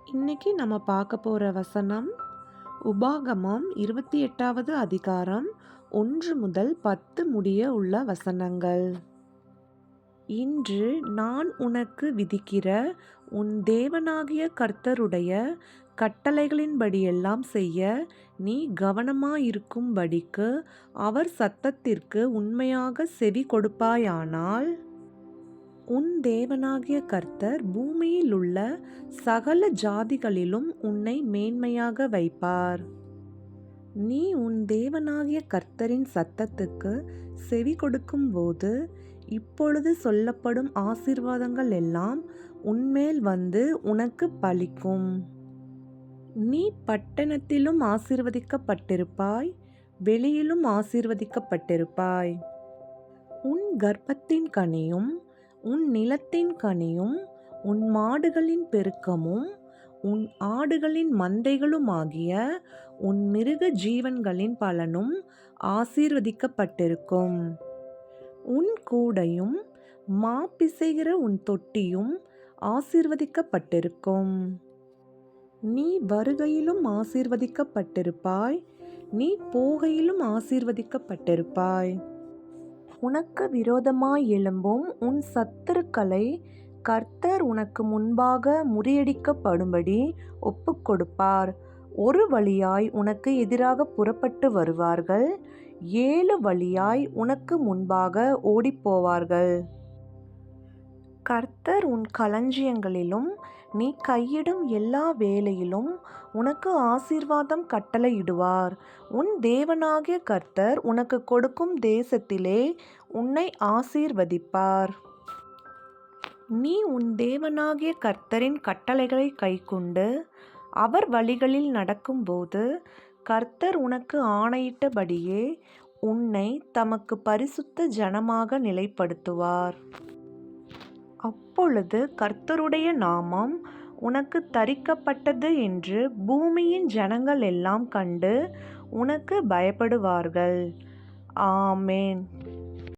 இன்னைக்கு நம்ம பார்க்க போற வசனம் உபாகமம் 28வது அதிகாரம் 1 முதல் 10 முடிய உள்ள வசனங்கள். இன்று நான் உனக்கு விதிக்கிற உன் தேவனாகிய கர்த்தருடைய கட்டளைகளின்படியெல்லாம் செய்ய நீ கவனமாயிருக்கும்படிக்கு அவர் சத்தத்திற்கு உண்மையாக செவி கொடுப்பாயானால், உன் தேவனாகிய கர்த்தர் பூமியிலுள்ள சகல ஜாதிகளிலும் உன்னை மேன்மையாக வைப்பார். நீ உன் தேவனாகிய கர்த்தரின் சத்தத்துக்கு செவி கொடுக்கும்போது இப்பொழுது சொல்லப்படும் ஆசீர்வாதங்கள் எல்லாம் உன்மேல் வந்து உனக்கு பலிக்கும். நீ பட்டணத்திலும் ஆசீர்வதிக்கப்பட்டிருப்பாய், வெளியிலும் ஆசீர்வதிக்கப்பட்டிருப்பாய். உன் கர்ப்பத்தின் கனியும் உன் நிலத்தின் கனியும் உன் மாடுகளின் பெருக்கமும் உன் ஆடுகளின் மந்தைகளுமாகிய உன் மிருக ஜீவன்களின் பலனும் ஆசீர்வதிக்கப்பட்டிருக்கும். உன் கூடையும் மா பிசைகிற உன் தொட்டியும் ஆசீர்வதிக்கப்பட்டிருக்கும். நீ வருகையிலும் ஆசீர்வதிக்கப்பட்டிருப்பாய், நீ போகையிலும் ஆசீர்வதிக்கப்பட்டிருப்பாய். உனக்கு விரோதமாய் எழும்பும் உன் சத்துருக்களை கர்த்தர் உனக்கு முன்பாக முறியடிக்கப்படும்படி ஒப்புக்கொடுப்பார். ஒரு வழியாய் உனக்கு எதிராக புறப்பட்டு வருவார்கள், 7 வழியாய் உனக்கு முன்பாக ஓடிப்போவார்கள். கர்த்தர் உன் களஞ்சியங்களிலும் நீ கையிடும் எல்லா வேலையிலும் உனக்கு ஆசீர்வாதம் கட்டளையிடுவார். உன் தேவனாகிய கர்த்தர் உனக்கு கொடுக்கும் தேசத்திலே உன்னை ஆசீர்வதிப்பார். நீ உன் தேவனாகிய கர்த்தரின் கட்டளைகளை கைக்கொண்டு அவர் வழிகளில் நடக்கும்போது கர்த்தர் உனக்கு ஆணையிட்டபடியே உன்னை தமக்கு பரிசுத்த ஜனமாக நிலைப்படுத்துவார். அப்பொழுது கர்த்தருடைய நாமம் உனக்கு தரிக்கப்பட்டது என்று பூமியின் ஜனங்கள் எல்லாம் கண்டு உனக்கு பயப்படுவார்கள். ஆமென்.